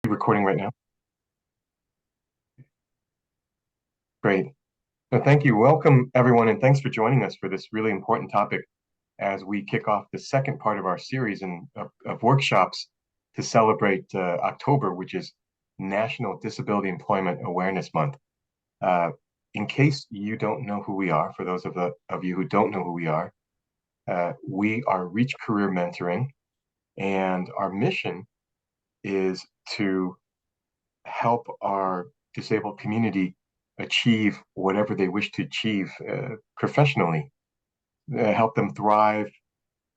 Recording right now. Great. So thank you. Welcome, everyone, and thanks for joining us for this really important topic as we kick off the second part of our series of workshops to celebrate October, which is National Disability Employment Awareness Month. In case you don't know who we are, for those of you who don't know who we are Reach Career Mentoring, and our mission is to help our disabled community achieve whatever they wish to achieve professionally, help them thrive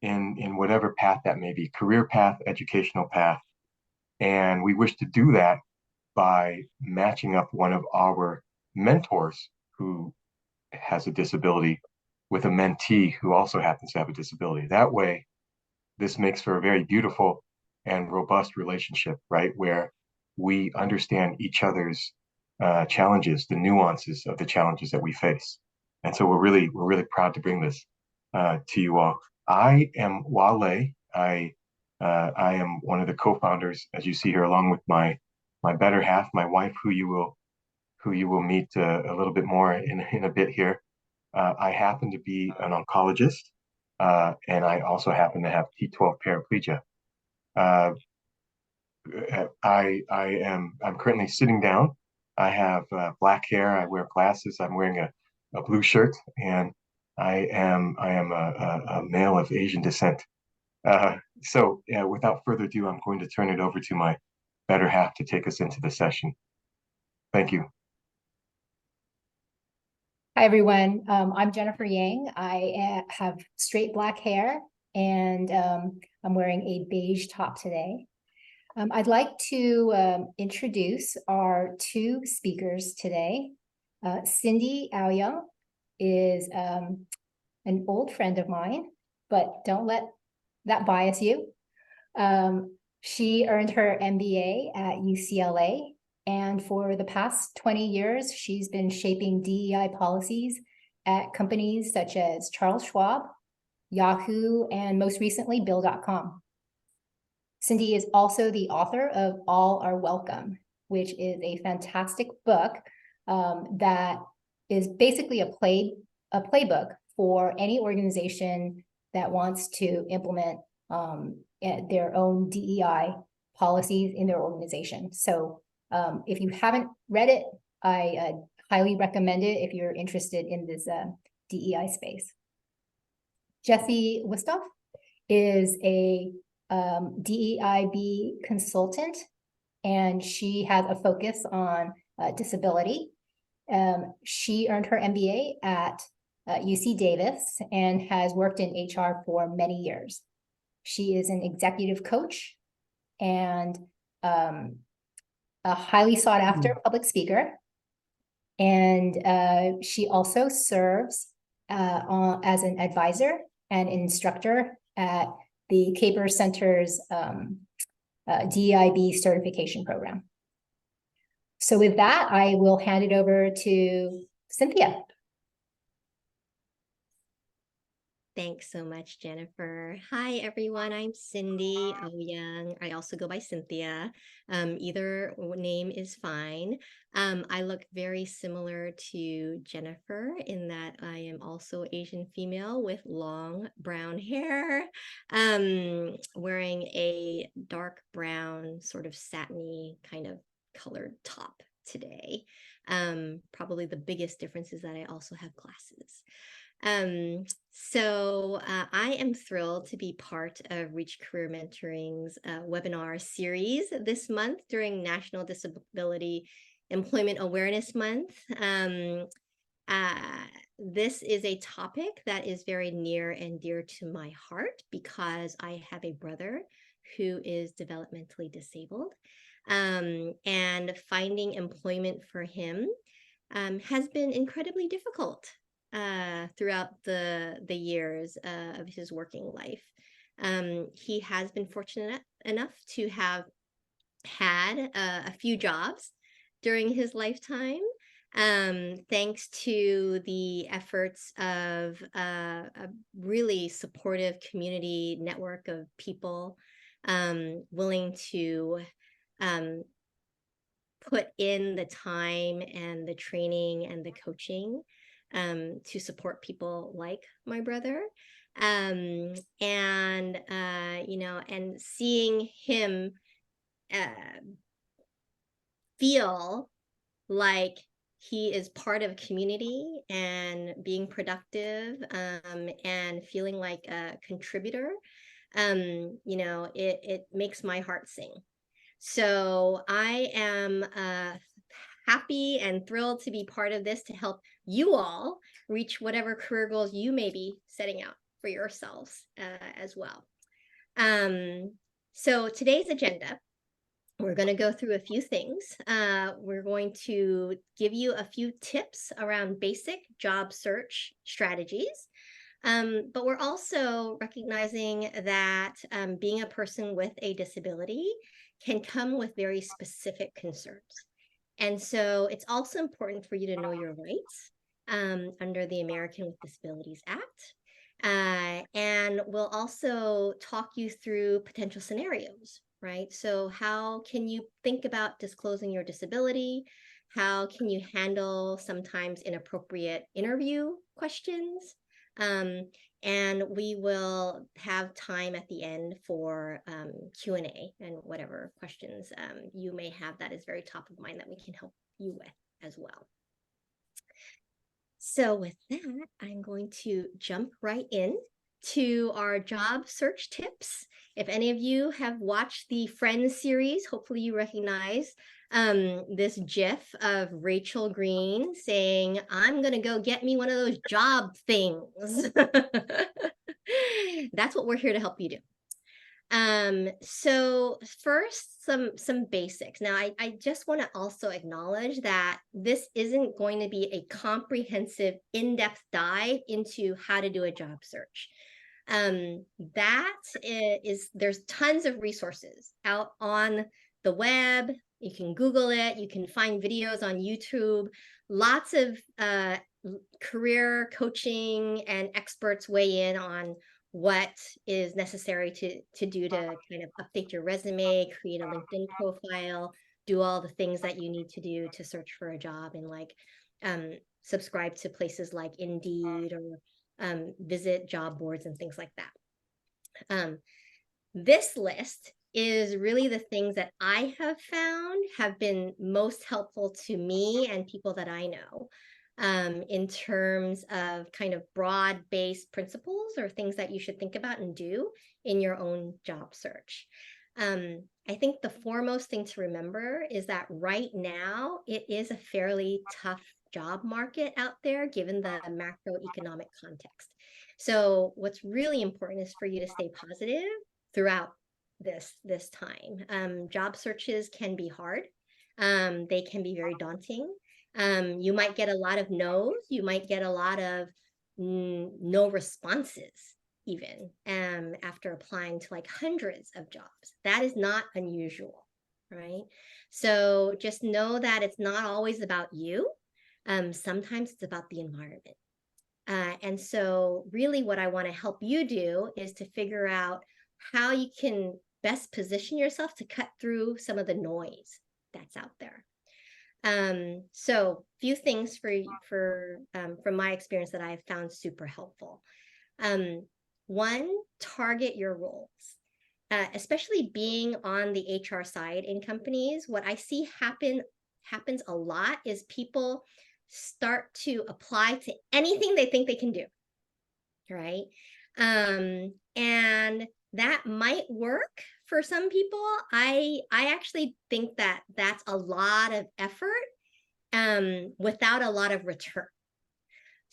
in whatever path that may be, career path, educational path. And we wish to do that by matching up one of our mentors who has a disability with a mentee who also happens to have a disability. That way, this makes for a very beautiful and robust relationship, right? Where we understand each other's challenges, the nuances of the challenges that we face. And so we're really proud to bring this to you all. I am Wale. I am one of the co-founders, as you see here, along with my better half, my wife, who you will meet a little bit more in a bit here. I happen to be an oncologist, and I also happen to have T12 paraplegia. Uh, I'm currently sitting down. I have black hair. I wear glasses. I'm wearing a blue shirt, and I am a male of Asian descent. So without further ado, I'm going to turn it over to my better half to take us into the session. Thank you. Hi, everyone. I'm Jennifer Yang. I have straight black hair, and I'm wearing a beige top today. I'd like to introduce our two speakers today. Cindy Owyoung is an old friend of mine, but don't let that bias you. She earned her MBA at UCLA, and for the past 20 years, she's been shaping DEI policies at companies such as Charles Schwab, Yahoo, and most recently, Bill.com. Cindy is also the author of All Are Welcome, which is a fantastic book that is basically a playbook for any organization that wants to implement their own DEI policies in their organization. So if you haven't read it, I highly recommend it if you're interested in this DEI space. Jessie Wusthoff is a DEIB consultant, and she has a focus on disability. She earned her MBA at UC Davis and has worked in HR for many years. She is an executive coach and a highly sought after public speaker. And she also serves as an advisor and instructor at the Caper Center's DEIB certification program. So with that, I will hand it over to Cynthia. Thanks so much, Jennifer. Hi, everyone. I'm Cindy Owyoung. I also go by Cynthia. Either name is fine. I look very similar to Jennifer in that I am also Asian female with long brown hair, wearing a dark brown, sort of satiny kind of colored top today. Probably the biggest difference is that I also have glasses. So I am thrilled to be part of Reach Career Mentoring's webinar series this month during National Disability Employment Awareness Month. This is a topic that is very near and dear to my heart because I have a brother who is developmentally disabled, and finding employment for him has been incredibly difficult throughout the years of his working life. He has been fortunate enough to have had a few jobs during his lifetime, thanks to the efforts of a really supportive community network of people willing to put in the time and the training and the coaching to support people like my brother. And seeing him feel like he is part of a community and being productive and feeling like a contributor, it makes my heart sing. So I am happy and thrilled to be part of this to help you all reach whatever career goals you may be setting out for yourselves as well. So today's agenda, we're going to go through a few things. We're going to give you a few tips around basic job search strategies. But we're also recognizing that being a person with a disability can come with very specific concerns. And so it's also important for you to know your rights under the American with Disabilities Act. And we'll also talk you through potential scenarios, right? So how can you think about disclosing your disability? How can you handle sometimes inappropriate interview questions? And we will have time at the end for Q&A and whatever questions you may have that is very top of mind that we can help you with as well. So with that, I'm going to jump right in to our job search tips. If any of you have watched the Friends series, hopefully you recognize this GIF of Rachel Green saying, "I'm gonna go get me one of those job things." That's what we're here to help you do. So first, some basics. Now, I just want to also acknowledge that this isn't going to be a comprehensive, in-depth dive into how to do a job search. There's tons of resources out on the web. You can Google it. You can find videos on YouTube. Lots of career coaching and experts weigh in on what is necessary to do to kind of update your resume, create a LinkedIn profile, do all the things that you need to do to search for a job, and like subscribe to places like Indeed or visit job boards and things like that. This list is really the things that I have found have been most helpful to me and people that I know. In terms of kind of broad-based principles or things that you should think about and do in your own job search. I think the foremost thing to remember is that right now it is a fairly tough job market out there given the macroeconomic context. So what's really important is for you to stay positive throughout this time. Job searches can be hard. They can be very daunting. You might get a lot of no's. You might get a lot of no responses even after applying to like hundreds of jobs. That is not unusual, right? So just know that it's not always about you. Sometimes it's about the environment. And so really what I want to help you do is to figure out how you can best position yourself to cut through some of the noise that's out there. So few things from my experience that I've found super helpful. One, target your roles. Especially being on the HR side in companies, what I see happens a lot is people start to apply to anything they think they can do, right? And that might work for some people. I actually think that that's a lot of effort without a lot of return.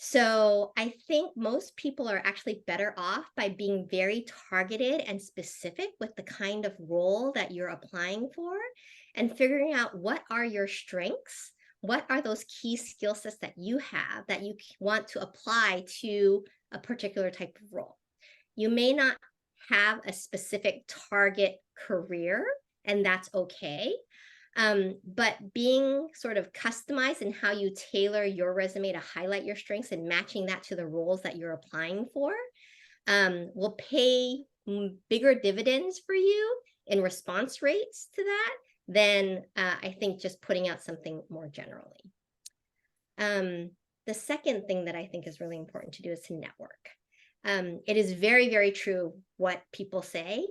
So I think most people are actually better off by being very targeted and specific with the kind of role that you're applying for and figuring out what are your strengths, what are those key skill sets that you have that you want to apply to a particular type of role. You may not have a specific target career, and that's okay. But being sort of customized in how you tailor your resume to highlight your strengths and matching that to the roles that you're applying for will pay bigger dividends for you in response rates to that than I think just putting out something more generally. The second thing that I think is really important to do is to network. It is very, very true what people say.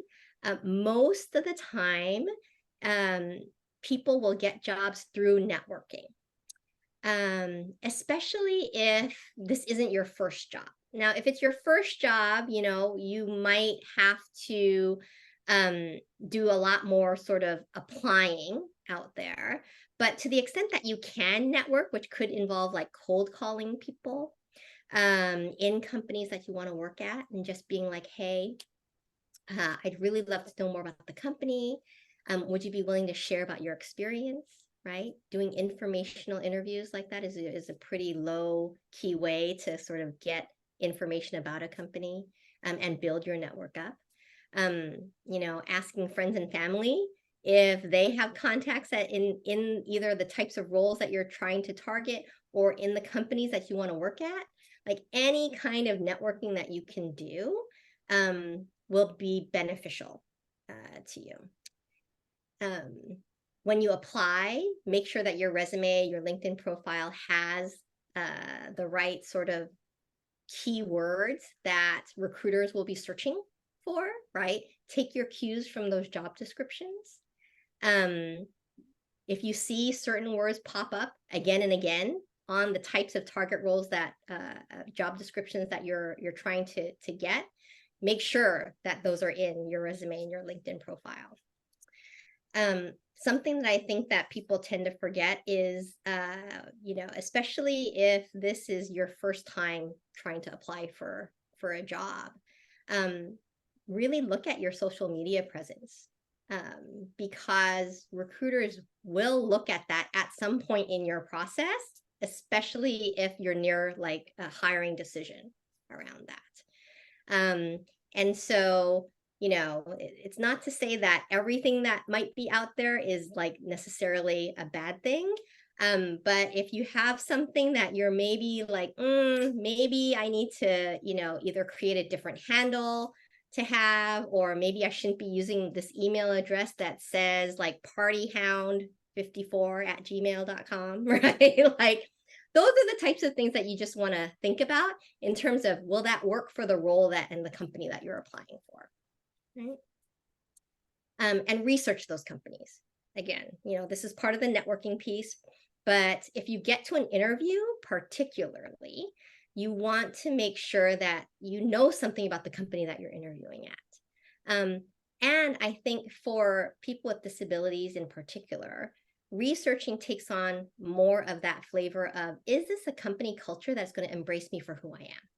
Most of the time, people will get jobs through networking, especially if this isn't your first job. Now, if it's your first job, you might have to do a lot more sort of applying out there. But to the extent that you can network, which could involve like cold calling people in companies that you want to work at, and just being like, hey, I'd really love to know more about the company. Would you be willing to share about your experience, right? Doing informational interviews like that is a pretty low key way to sort of get information about a company and build your network up. Asking friends and family if they have contacts in either the types of roles that you're trying to target or in the companies that you want to work at. Like any kind of networking that you can do will be beneficial to you. When you apply, make sure that your resume, your LinkedIn profile has the right sort of keywords that recruiters will be searching for, right? Take your cues from those job descriptions. If you see certain words pop up again and again on the types of target roles that job descriptions that you're trying to get, make sure that those are in your resume and your LinkedIn profile. Something that I think that people tend to forget is, especially if this is your first time trying to apply for a job, really look at your social media presence, because recruiters will look at that at some point in your process, especially if you're near like a hiring decision around that. And so, it's not to say that everything that might be out there is like necessarily a bad thing. But if you have something that you're maybe like, maybe I need to, either create a different handle to have, or maybe I shouldn't be using this email address that says like partyhound54@gmail.com, right? Like those are the types of things that you just want to think about in terms of, will that work for the role that and the company that you're applying for, right? And research those companies. Again, this is part of the networking piece, but if you get to an interview, particularly, you want to make sure that you know something about the company that you're interviewing at. And I think for people with disabilities in particular, researching takes on more of that flavor of, is this a company culture that's going to embrace me for who I am,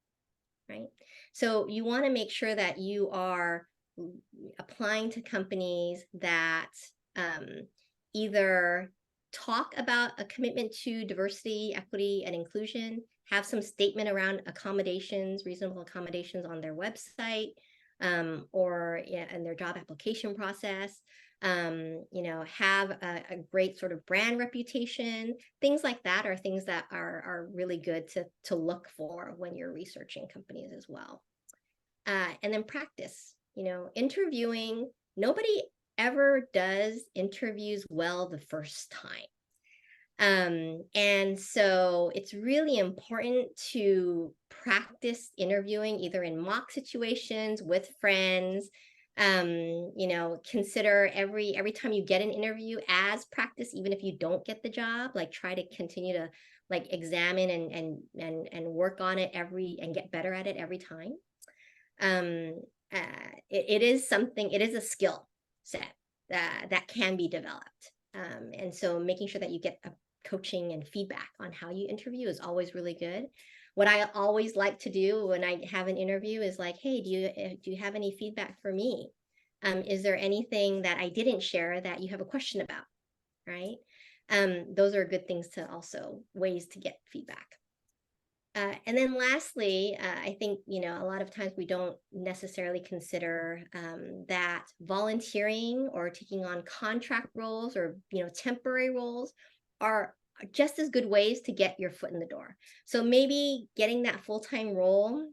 right? So you want to make sure that you are applying to companies that either talk about a commitment to diversity, equity, and inclusion, have some statement around accommodations, reasonable accommodations on their website, or in their job application process, have a great sort of brand reputation. Things like that are things that are really good to look for when you're researching companies as well. And then practice, interviewing. Nobody ever does interviews well the first time. And so it's really important to practice interviewing either in mock situations with friends. Consider every time you get an interview as practice, even if you don't get the job. Like try to continue to like examine and work on it and get better at it every time. It is a skill set that can be developed. And so making sure that you get a coaching and feedback on how you interview is always really good. What I always like to do when I have an interview is like, hey, do you have any feedback for me? Is there anything that I didn't share that you have a question about, right? Those are good things to also ways to get feedback. And then lastly, I think, a lot of times we don't necessarily consider that volunteering or taking on contract roles or, temporary roles are just as good ways to get your foot in the door. So maybe getting that full-time role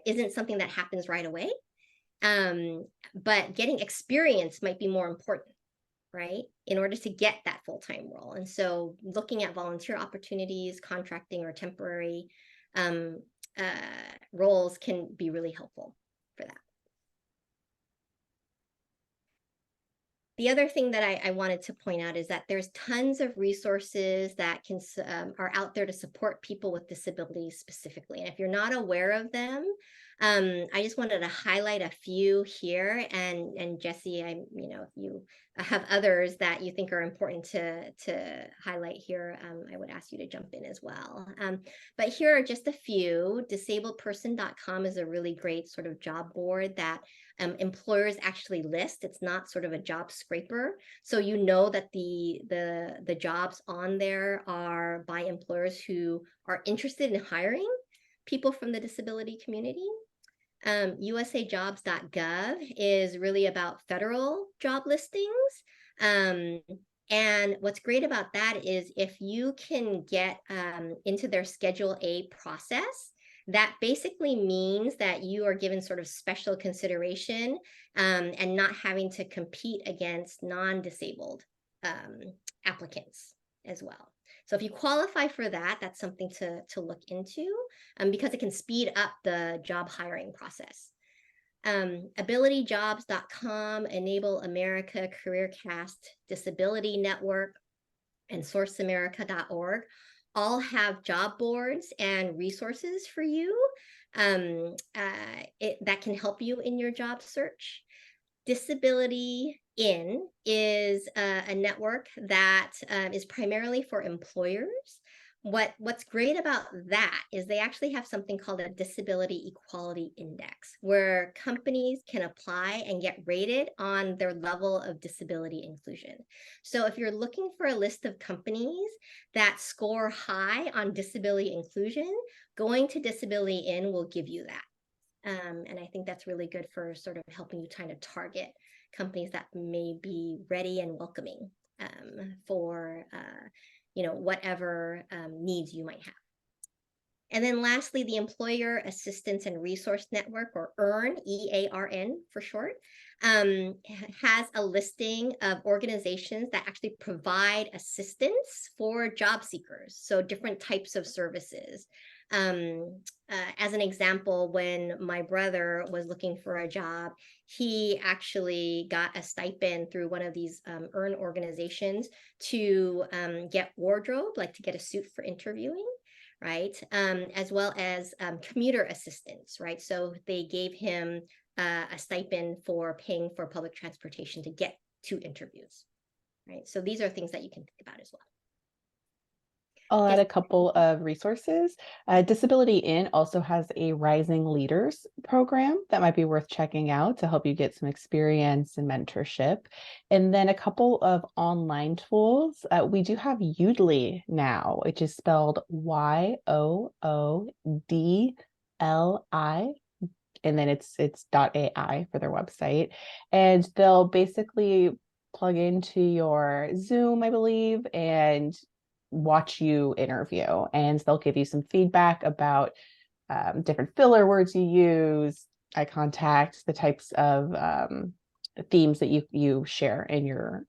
isn't something that happens right away, but getting experience might be more important, right, in order to get that full-time role. And so looking at volunteer opportunities, contracting or temporary um, roles can be really helpful for that. The other thing that I wanted to point out is that there's tons of resources that are out there to support people with disabilities specifically. And if you're not aware of them, I just wanted to highlight a few here. And Jesse, if you have others that you think are important to highlight here, I would ask you to jump in as well. But here are just a few. Disabledperson.com is a really great sort of job board that employers actually list. It's not sort of a job scraper. So you know that the jobs on there are by employers who are interested in hiring people from the disability community. usajobs.gov is really about federal job listings. And what's great about that is if you can get into their Schedule A process, that basically means that you are given sort of special consideration and not having to compete against non-disabled applicants as well. So if you qualify for that, that's something to look into because it can speed up the job hiring process. AbilityJobs.com, Enable America, CareerCast, Disability Network, and SourceAmerica.org all have job boards and resources for you that can help you in your job search. Disability In is a network that is primarily for employers. What's great about that is they actually have something called a disability equality index, where companies can apply and get rated on their level of disability inclusion. So if you're looking for a list of companies that score high on disability inclusion, going to Disability In will give you that. And I think that's really good for sort of helping you kind of target companies that may be ready and welcoming for whatever needs you might have. And then lastly, the Employer Assistance and Resource Network, or EARN, EARN for short, has a listing of organizations that actually provide assistance for job seekers, so different types of services. As an example, when my brother was looking for a job, he actually got a stipend through one of these EARN organizations to get wardrobe, like to get a suit for interviewing, right? As well as commuter assistance, right? So they gave him a stipend for paying for public transportation to get to interviews, right? So these are things that you can think about as well. I'll add a couple of resources. Disability In also has a Rising Leaders program that might be worth checking out to help you get some experience and mentorship. And then a couple of online tools. We do have Udly now, which is spelled YOODLI, and then it's .ai for their website. And they'll basically plug into your Zoom, I believe, and watch you interview, and they'll give you some feedback about different filler words you use, eye contact, the types of themes that you share in your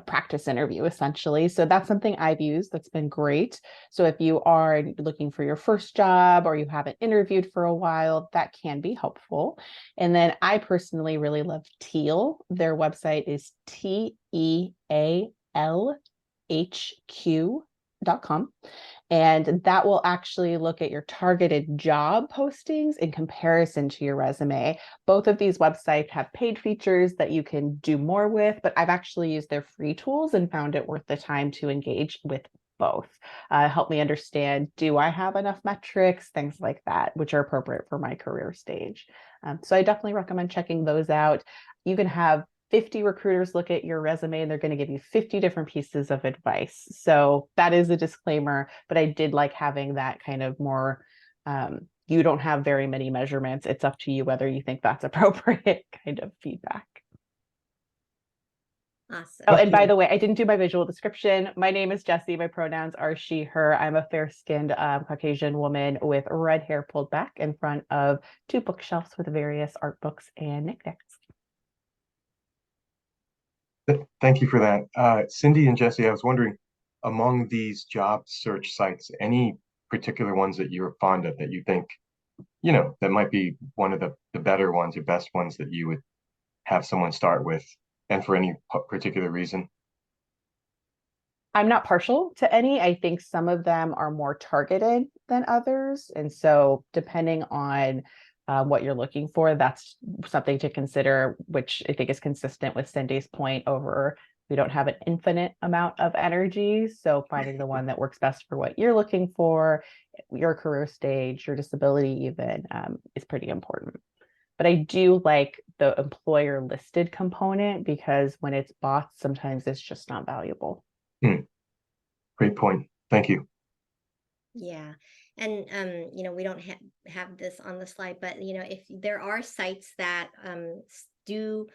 practice interview, essentially. So that's something I've used that's been great. So if you are looking for your first job or you haven't interviewed for a while, that can be helpful. And then I personally really love Teal. Their website is TEALHQ.com. And that will actually look at your targeted job postings in comparison to your resume. Both of these websites have paid features that you can do more with, but I've actually used their free tools and found it worth the time to engage with both. Help me understand, do I have enough metrics, things like that, which are appropriate for my career stage. So I definitely recommend checking those out. You can have 50 recruiters look at your resume and they're going to give you 50 different pieces of advice. So that is a disclaimer, but I did like having that kind of more, you don't have very many measurements. It's up to you whether you think that's appropriate kind of feedback. Awesome. Oh, and by the way, I didn't do my visual description. My name is Jessie. My pronouns are she, her. I'm a fair-skinned Caucasian woman with red hair pulled back in front of 2 bookshelves with various art books and knickknacks. Thank you for that. Cindy and Jesse, I was wondering, among these job search sites, any particular ones that you're fond of that you think, that might be one of the better ones or best ones that you would have someone start with, and for any particular reason? I'm not partial to any. I think some of them are more targeted than others. And so, depending on what you're looking for, that's something to consider, which I think is consistent with Cindy's point over we don't have an infinite amount of energy. So, finding the one that works best for what you're looking for, your career stage, your disability, even is pretty important. But I do like the employer listed component because when it's bots, sometimes it's just not valuable. Hmm, great point. Thank you. Yeah. And we don't have this on the slide, but if there are sites that do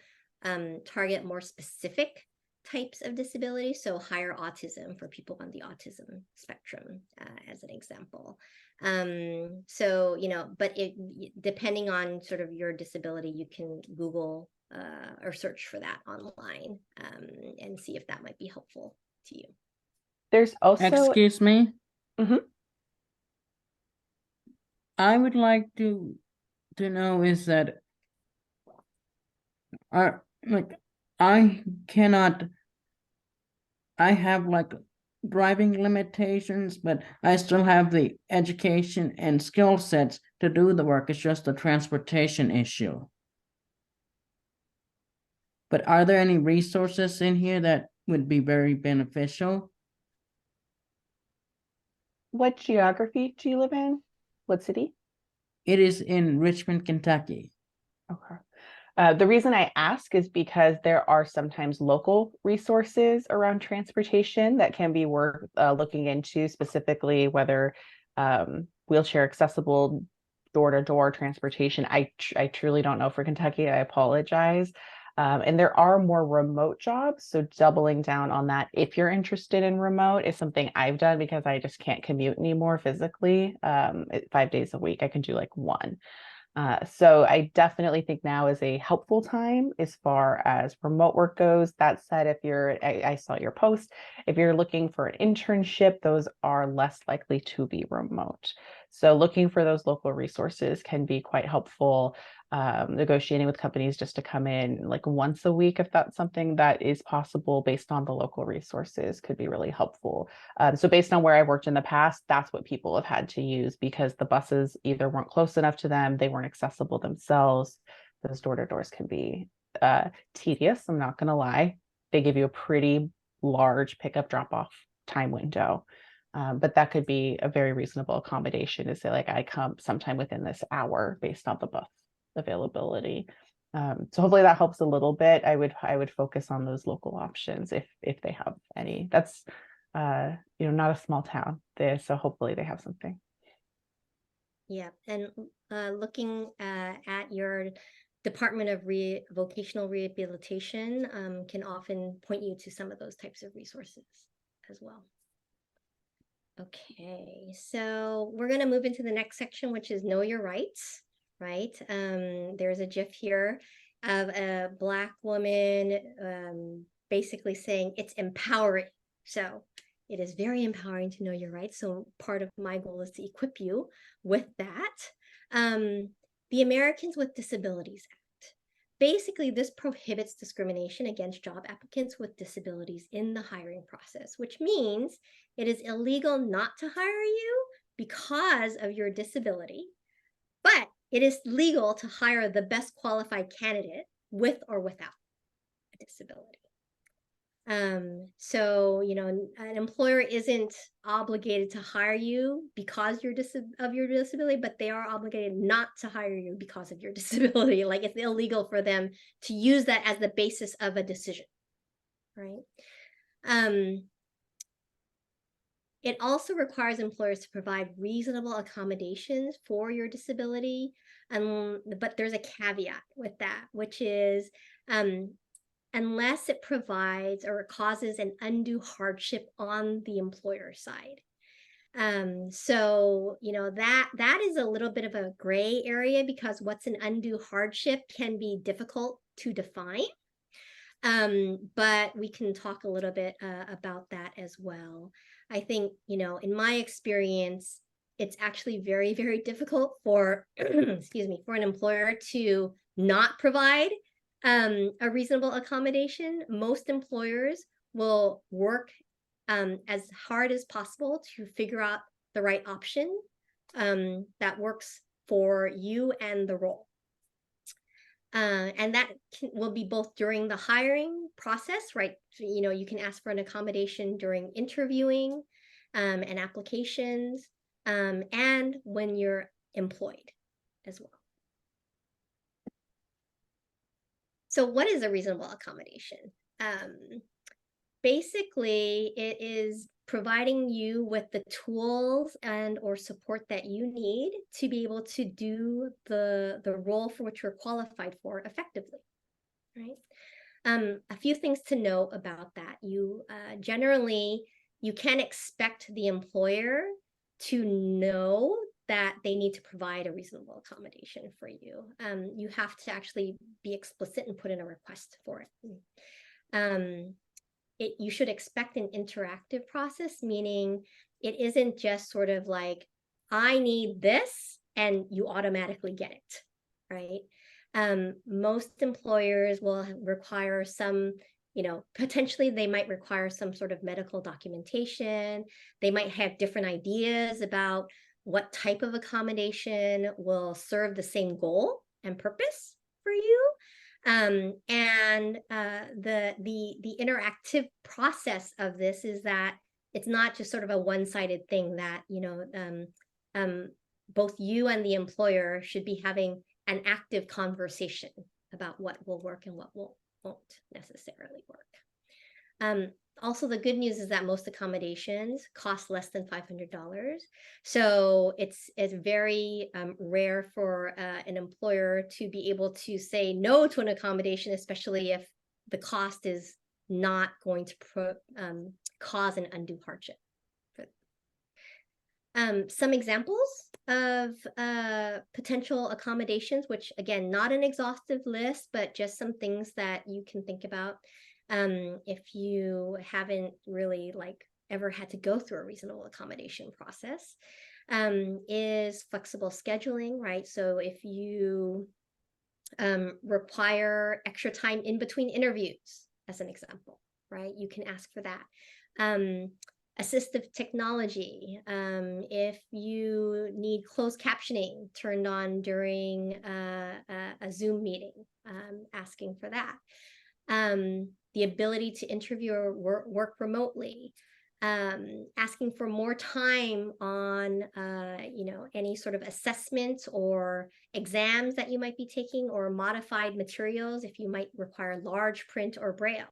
target more specific types of disability, so higher autism for people on the autism spectrum, as an example. So, but depending on sort of your disability, you can Google or search for that online and see if that might be helpful to you. There's also Excuse me. Mhm. I would like to know is that like I cannot. I have like driving limitations, but I still have the education and skill sets to do the work. It's just a transportation issue. But are there any resources in here that would be very beneficial? What geography do you live in? What city? It is in Richmond, Kentucky. Okay. The reason I ask is because there are sometimes local resources around transportation that can be worth looking into, specifically whether wheelchair accessible door-to-door transportation. I truly don't know for Kentucky. I apologize. And there are more remote jobs. So doubling down on that, if you're interested in remote, is something I've done because I just can't commute anymore physically. 5 days a week, I can do like one. So I definitely think now is a helpful time as far as remote work goes. That said, if I saw your post, if you're looking for an internship, those are less likely to be remote. So looking for those local resources can be quite helpful. Negotiating with companies just to come in like once a week, if that's something that is possible based on the local resources, could be really helpful. So based on where I've worked in the past, that's what people have had to use because the buses either weren't close enough to them, they weren't accessible themselves. Those door-to-doors can be tedious, I'm not going to lie. They give you a pretty large pickup drop-off time window. But that could be a very reasonable accommodation to say, like, I come sometime within this hour based on the bus availability. So hopefully that helps a little bit. I would focus on those local options if they have any. That's not a small town there, so hopefully they have something. Yeah, and looking at your Department of Vocational Rehabilitation can often point you to some of those types of resources as well. Okay, so we're going to move into the next section, which is know your rights, right? There's a GIF here of a Black woman basically saying it's empowering. So it is very empowering to know your rights. So part of my goal is to equip you with that. The Americans with Disabilities Act. Basically, this prohibits discrimination against job applicants with disabilities in the hiring process, which means it is illegal not to hire you because of your disability, but it is legal to hire the best qualified candidate with or without a disability. So, an employer isn't obligated to hire you because of your disability, but they are obligated not to hire you because of your disability. Like it's illegal for them to use that as the basis of a decision, right? It also requires employers to provide reasonable accommodations for your disability. But there's a caveat with that, which is unless it provides or causes an undue hardship on the employer side. So, that is a little bit of a gray area because what's an undue hardship can be difficult to define. But we can talk a little bit about that as well. I think, in my experience, it's actually very, very difficult for, excuse me, for an employer to not provide a reasonable accommodation. Most employers will work as hard as possible to figure out the right option that works for you and the role. And that will be both during the hiring process, right? You can ask for an accommodation during interviewing and applications, and when you're employed as well. So what is a reasonable accommodation? Basically, it is providing you with the tools and or support that you need to be able to do the role for which you're qualified for effectively, right? A few things to know about that. You generally, you can't expect the employer to know that they need to provide a reasonable accommodation for you. You have to actually be explicit and put in a request for it. You should expect an interactive process, meaning it isn't just sort of like, I need this, and you automatically get it, right? Most employers will require some, potentially they might require some sort of medical documentation. They might have different ideas about what type of accommodation will serve the same goal and purpose for you. And the interactive process of this is that it's not just sort of a one-sided thing, that both you and the employer should be having an active conversation about what will work and what won't necessarily work. Also, the good news is that most accommodations cost less than $500. So it's very rare for an employer to be able to say no to an accommodation, especially if the cost is not going to cause an undue hardship. Some examples of potential accommodations, which again, not an exhaustive list, but just some things that you can think about. If you haven't really ever had to go through a reasonable accommodation process, is flexible scheduling, right? So if you require extra time in between interviews, as an example, right? You can ask for that. Assistive technology, if you need closed captioning turned on during a Zoom meeting, asking for that. The ability to interview or work remotely, asking for more time on any sort of assessments or exams that you might be taking, or modified materials if you might require large print or braille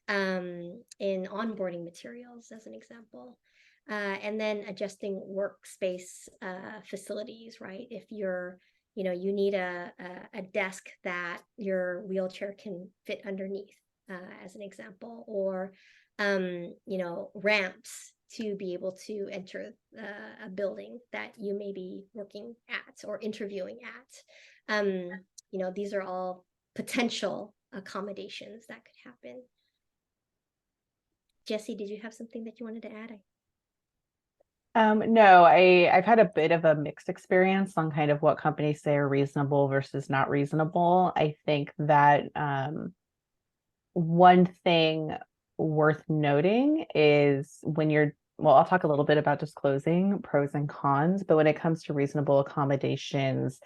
in onboarding materials, as an example. And then adjusting workspace facilities, right? If you're you need a desk that your wheelchair can fit underneath, as an example, or ramps to be able to enter a building that you may be working at or interviewing at. These are all potential accommodations that could happen. Jesse, did you have something that you wanted to add? No, I've had a bit of a mixed experience on kind of what companies say are reasonable versus not reasonable. I think that one thing worth noting is I'll talk a little bit about disclosing pros and cons, but when it comes to reasonable accommodations,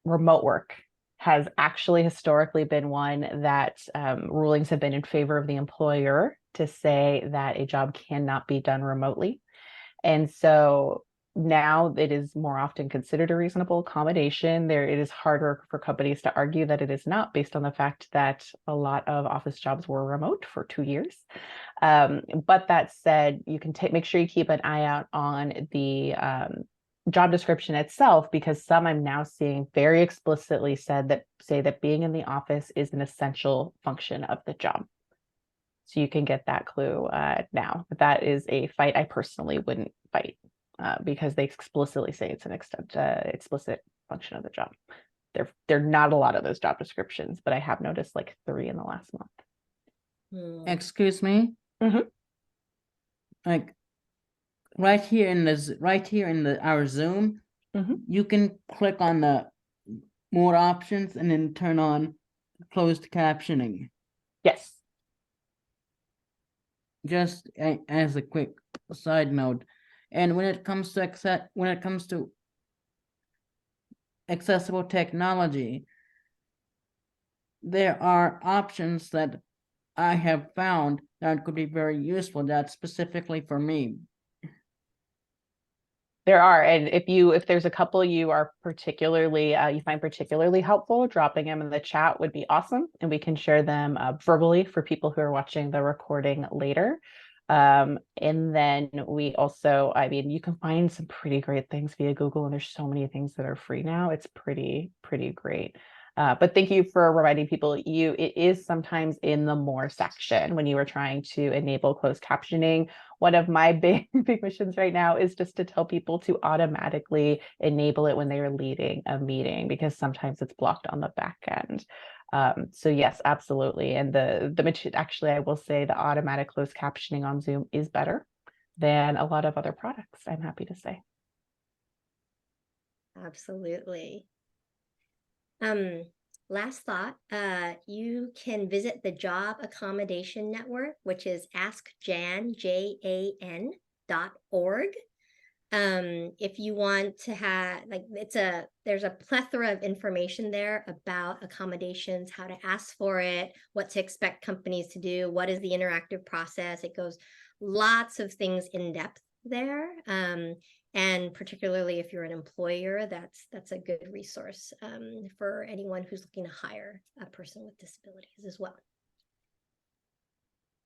remote work has actually historically been one that rulings have been in favor of the employer to say that a job cannot be done remotely. And so now it is more often considered a reasonable accommodation. It is harder for companies to argue that it is not, based on the fact that a lot of office jobs were remote for 2 years. But that said, you can make sure you keep an eye out on the job description itself, because some I'm now seeing very explicitly say that being in the office is an essential function of the job. So you can get that clue now. But that is a fight I personally wouldn't fight, because they explicitly say it's an explicit function of the job. They're not a lot of those job descriptions, but I have noticed like 3 in the last month. Excuse me. Mhm. Like right here in our Zoom, Mhm. you can click on the more options and then turn on closed captioning. Yes. Just as a quick side note, and when it comes to accessible technology, there are options that I have found that could be very useful. That's specifically for me. There are, and if there's a couple you are particularly you find particularly helpful, dropping them in the chat would be awesome, and we can share them verbally for people who are watching the recording later. And then we also, I mean, you can find some pretty great things via Google, and there's so many things that are free now. It's pretty great. But thank you for reminding people, it is sometimes in the more section when you are trying to enable closed captioning. One of my big missions right now is just to tell people to automatically enable it when they are leading a meeting, because sometimes it's blocked on the back end. So yes, absolutely. And actually, I will say the automatic closed captioning on Zoom is better than a lot of other products, I'm happy to say. Absolutely. Last thought, you can visit the Job Accommodation Network, which is askjan.org. If you want to have, like, there's a plethora of information there about accommodations, how to ask for it, what to expect companies to do, what is the interactive process. It goes lots of things in depth there. And particularly if you're an employer, that's a good resource for anyone who's looking to hire a person with disabilities as well.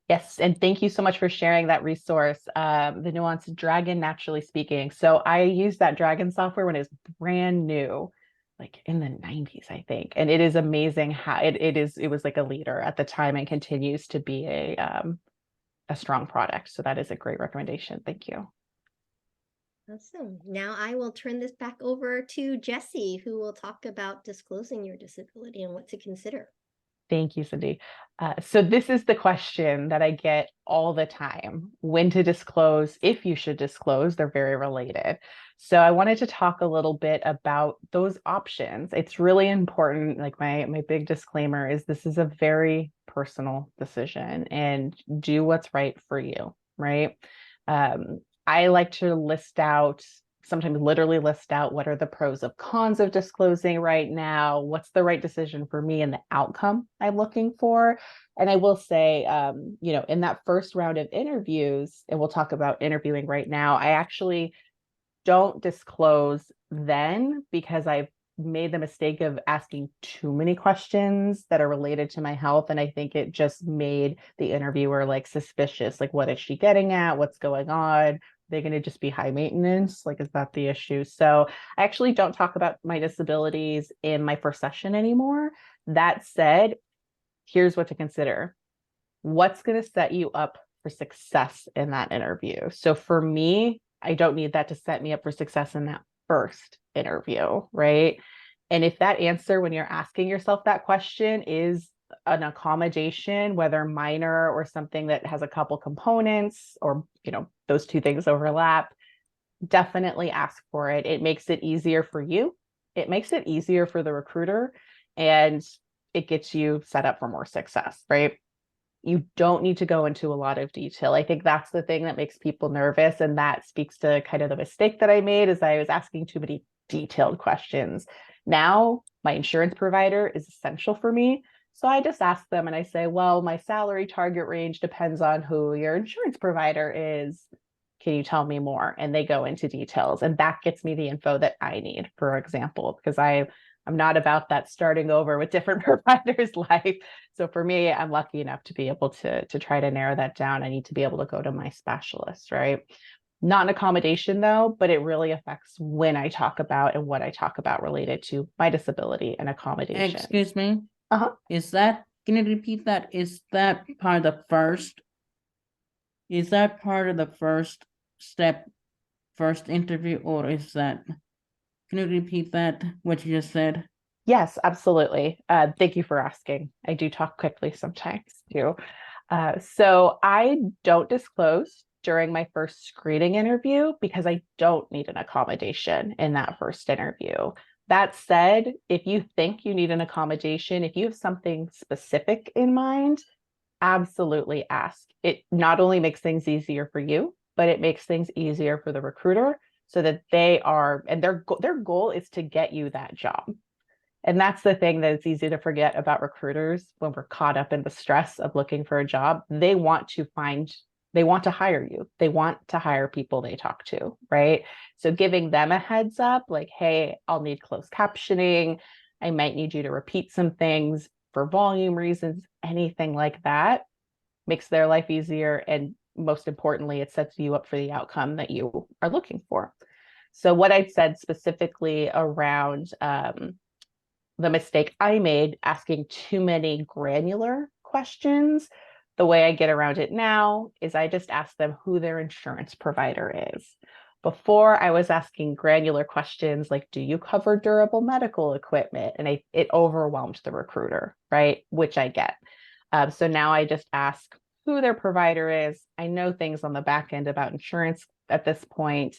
Yes, and thank you so much for sharing that resource, the nuanced Dragon Naturally Speaking. So I used that Dragon software when it was brand new, like in the 90s, I think. And it is amazing how it was like a leader at the time and continues to be a strong product. So that is a great recommendation. Thank you. Awesome. Now I will turn this back over to Jessie, who will talk about disclosing your disability and what to consider. Thank you, Cindy. So this is the question that I get all the time: when to disclose, if you should disclose. They're very related. So I wanted to talk a little bit about those options. It's really important. Like my big disclaimer is this is a very personal decision, and do what's right for you, right? I like to sometimes literally list out what are the pros and cons of disclosing right now, what's the right decision for me and the outcome I'm looking for. And I will say, in that first round of interviews, and we'll talk about interviewing right now, I actually don't disclose then because I've made the mistake of asking too many questions that are related to my health. And I think it just made the interviewer like suspicious. Like, what is she getting at? What's going on? They're going to just be high maintenance? Like, is that the issue? So I actually don't talk about my disabilities in my first session anymore. That said, here's what to consider. What's going to set you up for success in that interview? So for me, I don't need that to set me up for success in that first interview, right? And if that answer, when you're asking yourself that question, is an accommodation, whether minor or something that has a couple components, or those two things overlap, definitely ask for it. It makes it easier for you. It makes it easier for the recruiter, and it gets you set up for more success, right? You don't need to go into a lot of detail. I think that's the thing that makes people nervous. And that speaks to kind of the mistake that I made, is I was asking too many detailed questions. Now, my insurance provider is essential for me. So I just ask them and I say, well, my salary target range depends on who your insurance provider is. Can you tell me more? And they go into details. And that gets me the info that I need, for example, because I'm not about that starting over with different providers life. So for me, I'm lucky enough to be able to try to narrow that down. I need to be able to go to my specialist, right? Not an accommodation though, but it really affects when I talk about and what I talk about related to my disability and accommodation. Excuse me? Uh-huh. Can you repeat that? Is that part of the first step, first interview, or can you repeat that, what you just said? Yes, absolutely. Thank you for asking. I do talk quickly sometimes too. So I don't disclose during my first screening interview because I don't need an accommodation in that first interview. That said, if you think you need an accommodation, if you have something specific in mind, absolutely ask. It not only makes things easier for you, but it makes things easier for the recruiter so that they are, and their goal is to get you that job. And that's the thing that it's easy to forget about recruiters when we're caught up in the stress of looking for a job. They want to hire you. They want to hire people they talk to, right? So giving them a heads up, like, hey, I'll need closed captioning. I might need you to repeat some things for volume reasons, anything like that makes their life easier. And most importantly, it sets you up for the outcome that you are looking for. So what I said specifically around the mistake I made asking too many granular questions. The way I get around it now is I just ask them who their insurance provider is. Before I was asking granular questions like, do you cover durable medical equipment? And it overwhelmed the recruiter, right? Which I get. So now I just ask who their provider is. I know things on the back end about insurance at this point.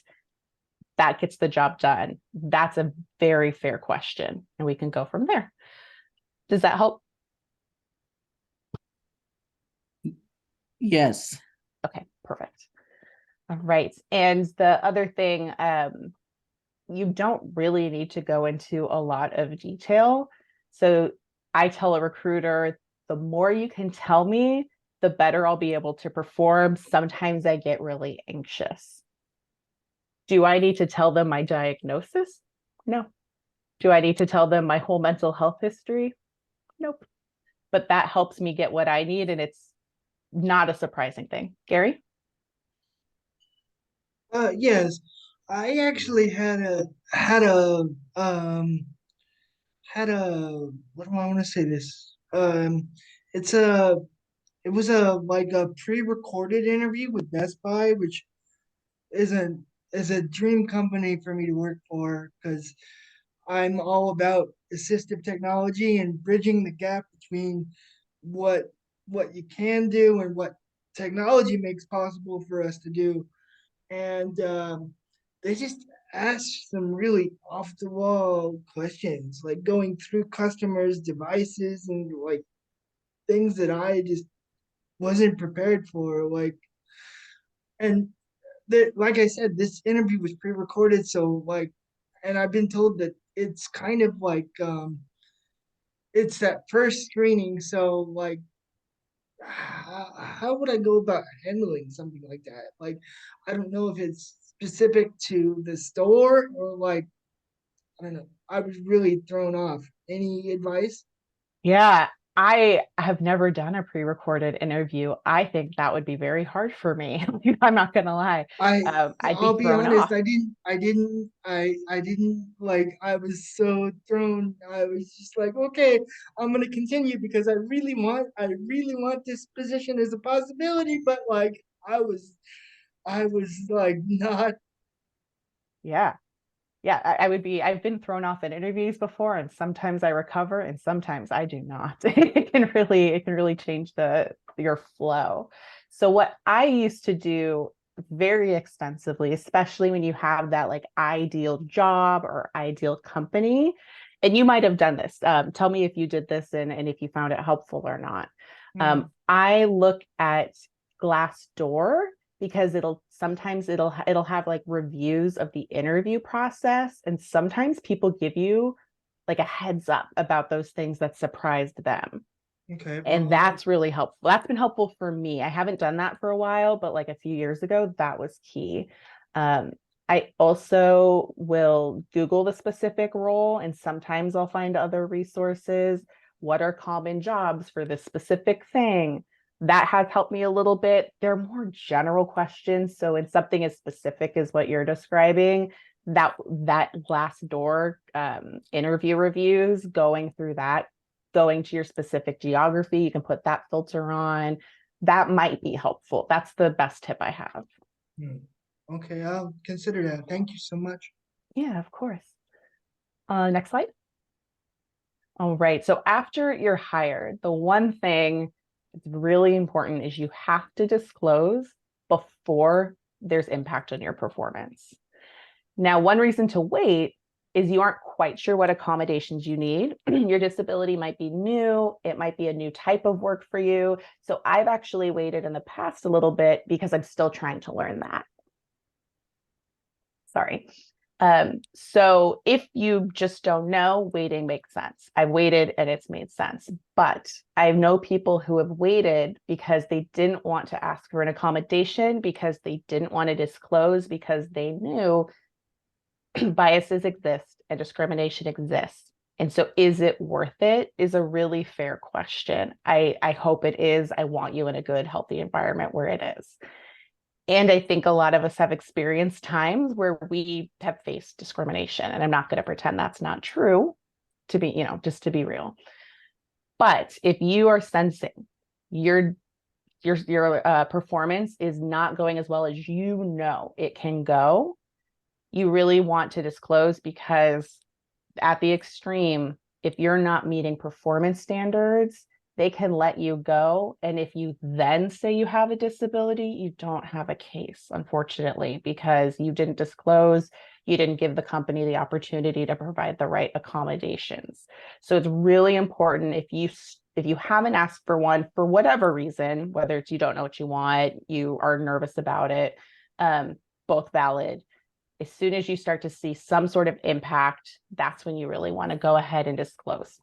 That gets the job done. That's a very fair question, and we can go from there. Does that help? Yes. Okay, perfect. All right. And the other thing, you don't really need to go into a lot of detail. So I tell a recruiter, the more you can tell me, the better I'll be able to perform. Sometimes I get really anxious. Do I need to tell them my diagnosis? No. Do I need to tell them my whole mental health history? Nope. But that helps me get what I need, and it's not a surprising thing. Gary? Yes, I actually had a what do I want to say this? It's a it was a like a pre-recorded interview with Best Buy, which is a is a dream company for me to work for because I'm all about assistive technology and bridging the gap between what what you can do and what technology makes possible for us to do. And they just asked some really off the wall questions, like going through customers' devices and like things that I just wasn't prepared for. And like I said, this interview was pre-recorded, so and I've been told that it's kind of like it's that first screening, so how would I go about handling something like that? Like, I don't know if it's specific to the store or I don't know. I was really thrown off. Any advice? Yeah, I have never done a pre-recorded interview. I think that would be very hard for me. I'm not gonna lie. I I'd be I'll be thrown honest, off. I didn't I was so thrown. I was just like, okay, I'm gonna continue because I really want this position as a possibility, but I was like not. Yeah. Yeah, I would be, I've been thrown off in interviews before, and sometimes I recover and sometimes I do not. It can really change your flow. So what I used to do very extensively, especially when you have that like ideal job or ideal company, and you might have done this. Tell me if you did this and if you found it helpful or not. I look at Glassdoor because it'll have like reviews of the interview process, and sometimes people give you like a heads up about those things that surprised them, Okay, and well, that's really helpful. That's been helpful for me. I haven't done that for a while, but like a few years ago that was key. um, I also will Google the specific role, and sometimes I'll find other resources. What are common jobs for this specific thing? That has helped me a little bit. They're more general questions. So in something as specific as what you're describing, that Glassdoor interview reviews, going through that, going to your specific geography, you can put that filter on. That might be helpful. That's the best tip I have. okay, I'll consider that. Thank you so much. Yeah, of course. Next slide. All right. So after you're hired, the one thing that's really important is you have to disclose before there's impact on your performance. Now, one reason to wait is you aren't quite sure what accommodations you need. Your disability might be new. It might be a new type of work for you. So I've actually waited in the past a little bit because I'm still trying to learn that. Sorry. So if you just don't know, waiting makes sense. I've waited and it's made sense. But I know people who have waited because they didn't want to ask for an accommodation, because they didn't want to disclose, because they knew biases exist and discrimination exists. And so is it worth it is a really fair question. I hope it is. I want you in a good, healthy environment where it is. And I think a lot of us have experienced times where we have faced discrimination. And I'm not going to pretend that's not true, to be, just to be real. But if you are sensing your performance is not going as well as it can go, you really want to disclose, because at the extreme, if you're not meeting performance standards, they can let you go. And if you then say you have a disability, you don't have a case, unfortunately, because you didn't disclose, you didn't give the company the opportunity to provide the right accommodations. So it's really important, if you haven't asked for one for whatever reason, whether it's you don't know what you want, you are nervous about it, both valid. As soon as you start to see some sort of impact, that's when you really want to go ahead and disclose.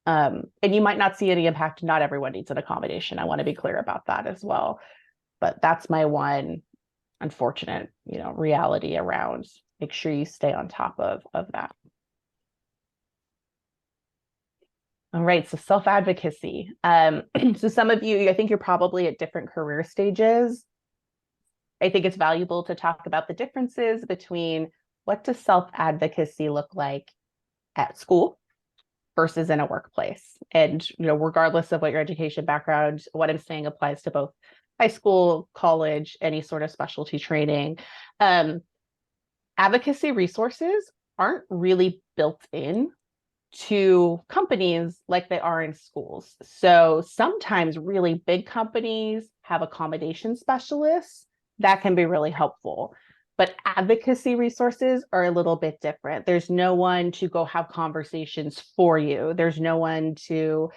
And you might not see any impact. Not everyone needs an accommodation. I want to be clear about that as well. But that's my one unfortunate, reality around. Make sure you stay on top of that. All right, so self-advocacy. So some of you, I think you're probably at different career stages. I think it's valuable to talk about the differences between what does self-advocacy look like at school versus in a workplace. And, regardless of what your education background, what I'm saying applies to both high school, college, any sort of specialty training. Advocacy resources aren't really built in to companies like they are in schools. So sometimes really big companies have accommodation specialists that can be really helpful. But advocacy resources are a little bit different. There's no one to go have conversations for you. There's no one to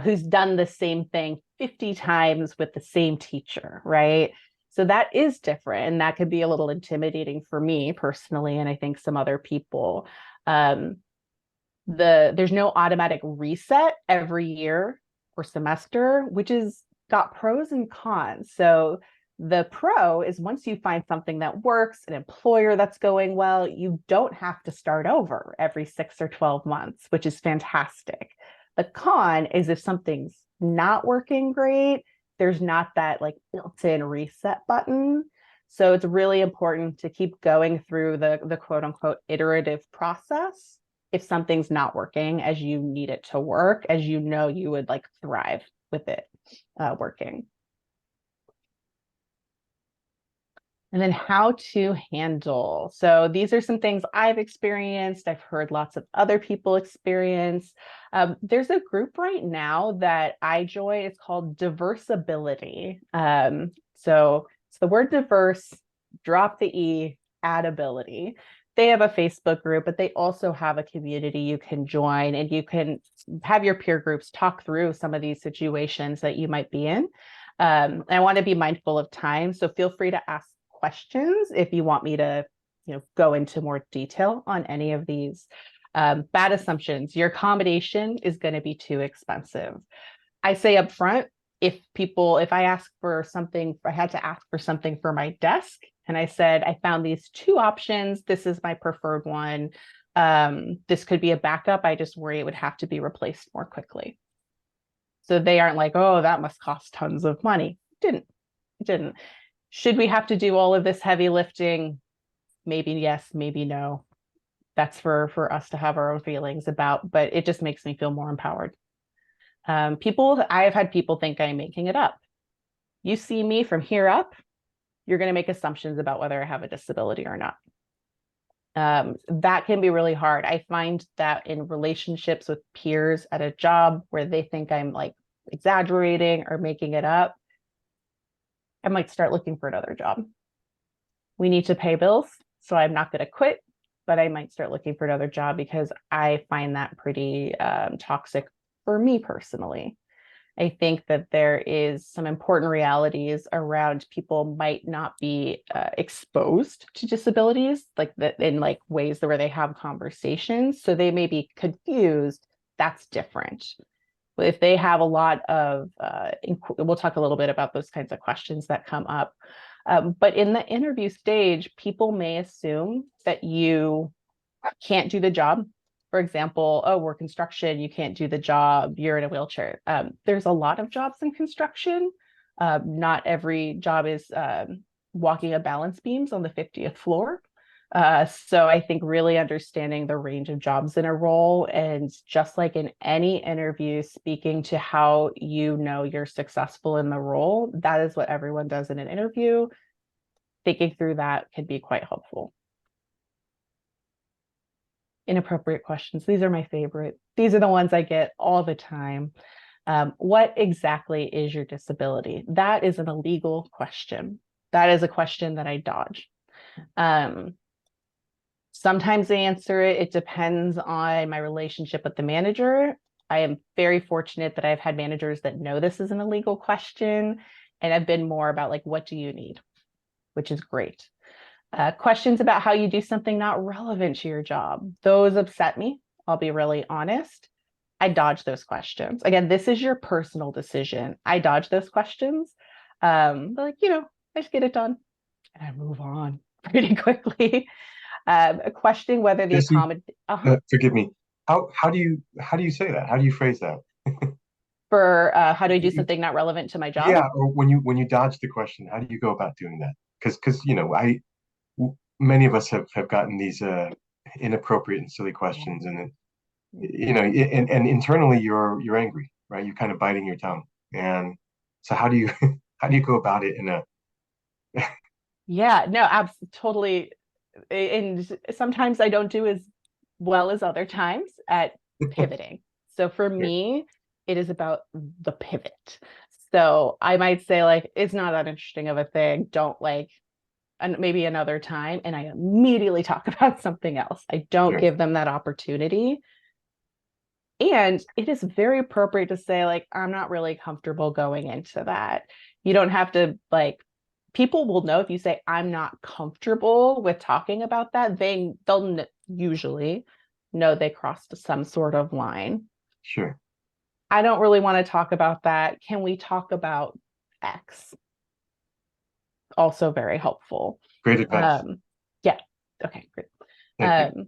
who's done the same thing 50 times with the same teacher, right? So that is different, and that could be a little intimidating for me personally, and I think some other people. There's no automatic reset every year or semester, which is got pros and cons. So the pro is once you find something that works, an employer that's going well, you don't have to start over every 6 or 12 months, which is fantastic. The con is if something's not working great, there's not that built-in reset button. So it's really important to keep going through the quote unquote iterative process if something's not working as you need it to work, as you would thrive with it working. And then how to handle. So these are some things I've experienced. I've heard lots of other people experience. There's a group right now that I join. It's called Diversability. So it's the word diverse, drop the E, add ability. They have a Facebook group, but they also have a community you can join, and you can have your peer groups talk through some of these situations that you might be in. I want to be mindful of time, so feel free to ask questions if you want me to go into more detail on any of these. Bad assumptions. Your accommodation is going to be too expensive. I say up front, if I ask for something, if I had to ask for something for my desk and I said, I found these 2 options, this is my preferred one, this could be a backup, I just worry it would have to be replaced more quickly. So they aren't like, oh, that must cost tons of money. It didn't. Should we have to do all of this heavy lifting? Maybe yes, maybe no. That's for us to have our own feelings about, but it just makes me feel more empowered. I have had people think I'm making it up. You see me from here up, you're going to make assumptions about whether I have a disability or not. That can be really hard. I find that in relationships with peers at a job where they think I'm like exaggerating or making it up, I might start looking for another job. We need to pay bills, so I'm not going to quit, but I might start looking for another job because I find that pretty toxic for me personally. I think that there is some important realities around people might not be exposed to disabilities like that in like ways where they have conversations. So they may be confused. That's different. But if they have a lot of, we'll talk a little bit about those kinds of questions that come up. But in the interview stage, people may assume that you can't do the job. For example, oh, we're construction, you can't do the job, you're in a wheelchair. There's a lot of jobs in construction. Not every job is walking a balance beams on the 50th floor. So I think really understanding the range of jobs in a role, and just like in any interview, speaking to how you know you're successful in the role. That is what everyone does in an interview. Thinking through that can be quite helpful. Inappropriate questions. These are my favorite. These are the ones I get all the time. What exactly is your disability? That is an illegal question. That is a question that I dodge. Sometimes I answer it. It depends on my relationship with the manager. I am very fortunate that I've had managers that know this is an illegal question, and I've been more about like, what do you need? Which is great. Questions about how you do something not relevant to your job. Those upset me. I'll be really honest. I dodge those questions. Again, this is your personal decision. I dodge those questions. Like, you know, I just get it done and I move on pretty quickly. Questioning whether the Jesse, forgive me. How do you say that? How do you phrase that? For how do I do something not relevant to my job? Yeah, or when you dodge the question, how do you go about doing that? Because you know, many of us have gotten these inappropriate and silly questions, and you know, and internally you're angry, right? You're kind of biting your tongue, and so how do you how do you go about it in a Yeah, no, totally. And sometimes I don't do as well as other times at pivoting. So for me, it is about the pivot. So I might say like, it's not that interesting of a thing. Don't like, and maybe another time. And I immediately talk about something else. I don't give them that opportunity. And it is very appropriate to say like, I'm not really comfortable going into that. You don't have to like, people will know if you say I'm not comfortable with talking about that. They'll usually know they crossed some sort of line. Sure. I don't really want to talk about that. Can we talk about X? Also very helpful. Great advice. Yeah. Okay, great. Thank you.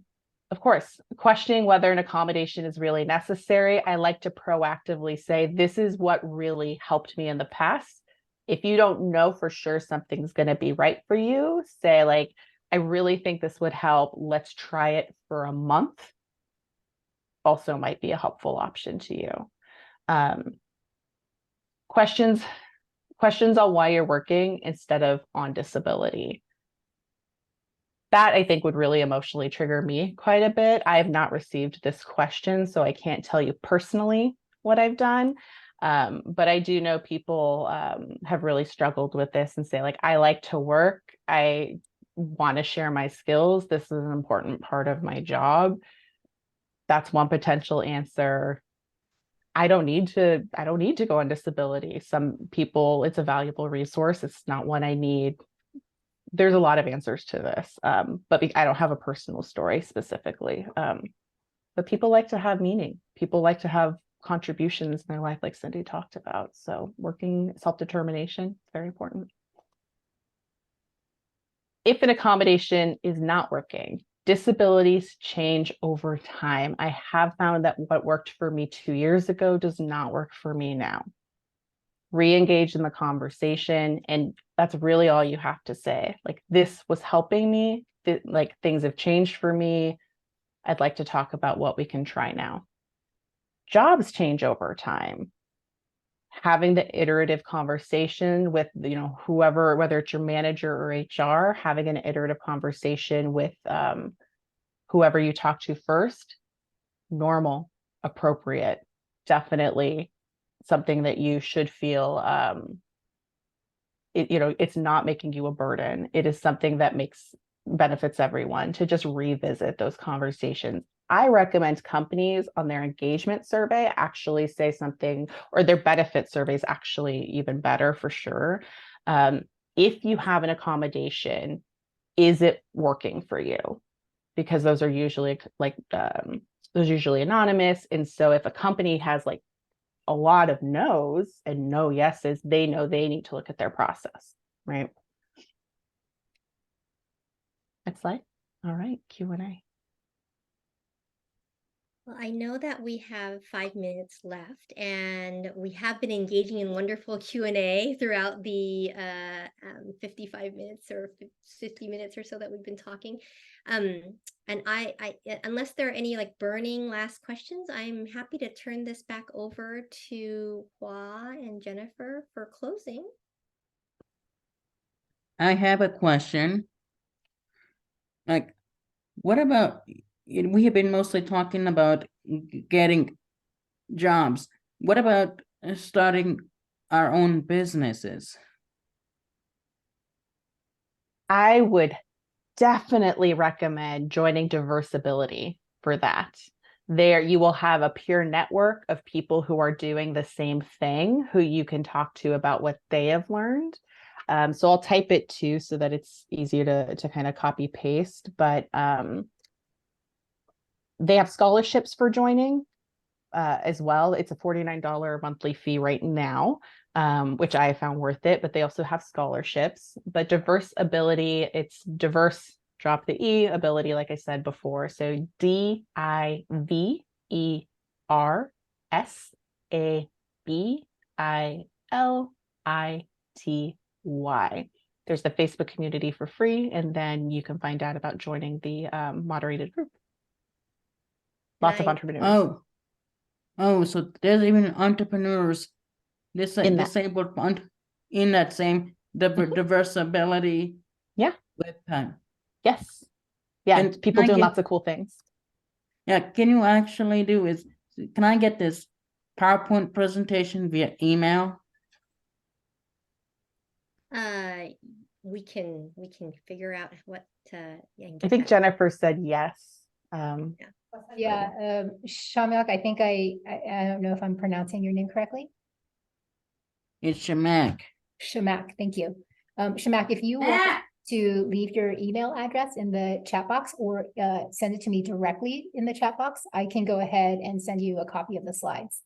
Of course, questioning whether an accommodation is really necessary. I like to proactively say, this is what really helped me in the past. If you don't know for sure something's going to be right for you, say like, I really think this would help. Let's try it for a month. Also might be a helpful option to you. Questions on why you're working instead of on disability. That I think would really emotionally trigger me quite a bit. I have not received this question, so I can't tell you personally what I've done. But I do know people have really struggled with this and say like, I like to work. I want to share my skills. This is an important part of my job. That's one potential answer. I don't need to go on disability. Some people, it's a valuable resource. It's not one I need. There's a lot of answers to this, but I don't have a personal story specifically. But people like to have meaning. People like to have contributions in their life, like Cindy talked about. So working self-determination is very important. If an accommodation is not working, disabilities change over time. I have found that what worked for me 2 years ago does not work for me now. Re-engage in the conversation, and that's really all you have to say. Like, this was helping me, like things have changed for me. I'd like to talk about what we can try now. Jobs change over time. Having the iterative conversation with, you know, whoever, whether it's your manager or HR, having an iterative conversation with whoever you talk to first, normal, appropriate, definitely something that you should feel it's not making you a burden. It is something that benefits everyone to just revisit those conversations. I recommend companies on their engagement survey actually say something, or their benefit surveys actually even better for sure. If you have an accommodation, is it working for you? Because those are usually anonymous. And so if a company has like a lot of no's and no yeses, they know they need to look at their process, right? Next slide. All right, Q&A. Well, I know that we have 5 minutes left, and we have been engaging in wonderful Q&A throughout the 55 minutes or 50 minutes or so that we've been talking. And unless there are any like burning last questions, I'm happy to turn this back over to Hua and Jennifer for closing. I have a question. Like, what about, we have been mostly talking about getting jobs. What about starting our own businesses? I would definitely recommend joining Diversability for that. There you will have a peer network of people who are doing the same thing, who you can talk to about what they have learned. So I'll type it too so that it's easier to kind of copy paste, but they have scholarships for joining as well. It's a $49 monthly fee right now, which I found worth it, but they also have scholarships. But Diversability, it's diverse, drop the E, ability, like I said before. So DIVERSABILITY. There's the Facebook community for free, and then you can find out about joining the moderated group. Lots of entrepreneurs. So there's even entrepreneurs, disabled in that same Diversability. Yeah. Website. Yes. Yeah. And people doing lots of cool things. Yeah. Can you actually can I get this PowerPoint presentation via email? We can figure out what I think Jennifer said yes. Shamyak, I think I don't know if I'm pronouncing your name correctly. It's Shamak. Shamak, thank you. Shamak, if you want to leave your email address in the chat box or send it to me directly in the chat box, I can go ahead and send you a copy of the slides.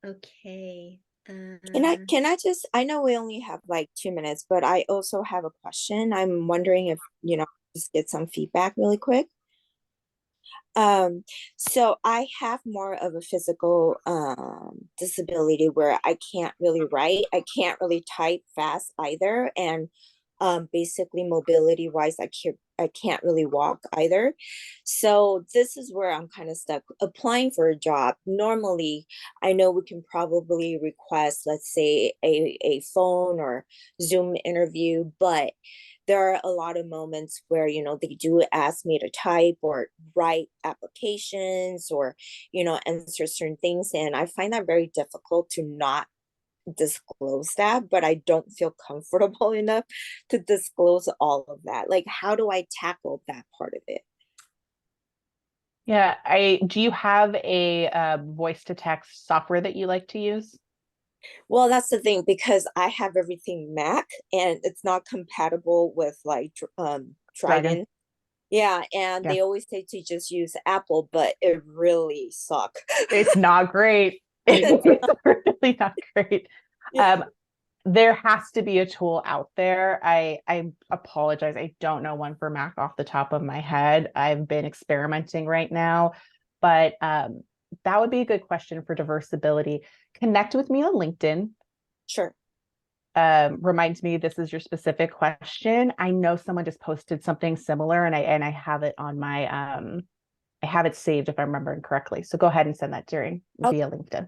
Okay. Can I just, I know we only have like 2 minutes, but I also have a question. I'm wondering if, just get some feedback really quick. So I have more of a physical disability where I can't really write. I can't really type fast either. And basically mobility wise, I can't really walk either. So this is where I'm kind of stuck applying for a job. Normally, I know we can probably request, let's say, a phone or Zoom interview, but there are a lot of moments where, they do ask me to type or write applications or, answer certain things. And I find that very difficult to not disclose that, but I don't feel comfortable enough to disclose all of that. Like, how do I tackle that part of it? Yeah, do you have a voice to text software that you like to use? Well, that's the thing, because I have everything Mac and it's not compatible with like Dragon. Yeah, and they always say to just use Apple, but it really sucks. It's not great. It's really not great. There has to be a tool out there. I apologize. I don't know one for Mac off the top of my head. I've been experimenting right now, but that would be a good question for Diversability. Connect with me on LinkedIn. Sure. Reminds me this is your specific question. I know someone just posted something similar, and I have it on my I have it saved if I'm remembering correctly. So go ahead and send that via LinkedIn.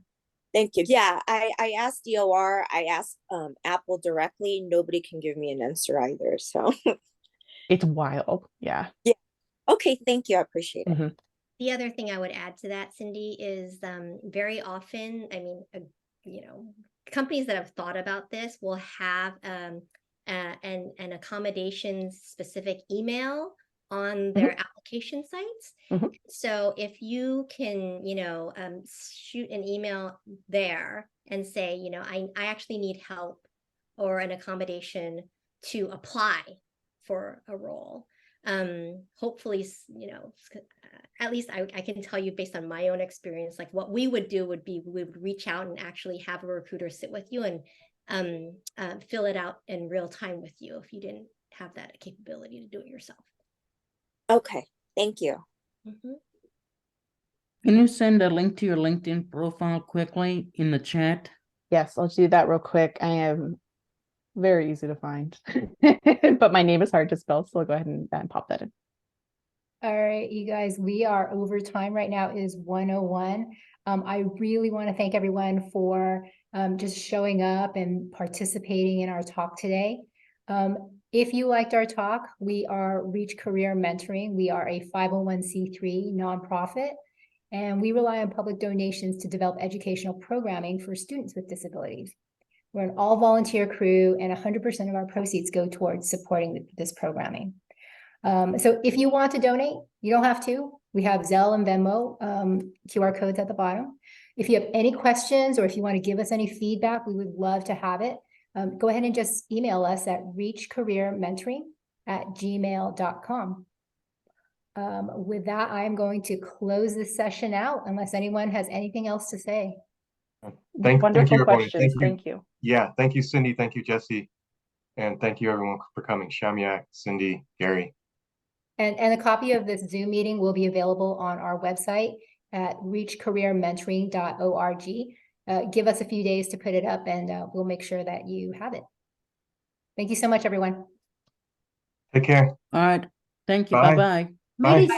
Thank you. Yeah, I asked DOR, I asked Apple directly. Nobody can give me an answer either. So It's wild. Yeah. yeah. Okay, thank you. I appreciate it. Mhm. The other thing I would add to that, Cindy, is very often, I mean, companies that have thought about this will have an accommodations specific email on their application sites. Mhm. So if you can, shoot an email there and say, I actually need help or an accommodation to apply for a role. Hopefully, at least I can tell you based on my own experience, like what we would do would be we would reach out and actually have a recruiter sit with you and fill it out in real time with you if you didn't have that capability to do it yourself. Okay, thank you. Mm-hmm. Can you send a link to your LinkedIn profile quickly in the chat? Yes, I'll do that real quick. I am very easy to find, but my name is hard to spell, so I'll go ahead and pop that in. All right, you guys, we are over time right now. It is 1:01. I really want to thank everyone for just showing up and participating in our talk today. If you liked our talk, we are Reach Career Mentoring. We are a 501c3 nonprofit, and we rely on public donations to develop educational programming for students with disabilities. We're an all-volunteer crew, and 100% of our proceeds go towards supporting this programming. So if you want to donate, you don't have to. We have Zelle and Venmo QR codes at the bottom. If you have any questions or if you want to give us any feedback, we would love to have it. Go ahead and just email us at reachcareermentoring@gmail.com. With that, I am going to close this session out unless anyone has anything else to say. Thank Wonderful you, everyone. questions. Thank you. Yeah, thank you, Cindy. Thank you, Jesse. And thank you, everyone, for coming. Shamyak, Cindy, Gary. And a copy of this Zoom meeting will be available on our website at reachcareermentoring.org. Give us a few days to put it up and we'll make sure that you have it. Thank you so much, everyone. Take care. All right. Thank you. Bye. Bye-bye. Bye. Ladies,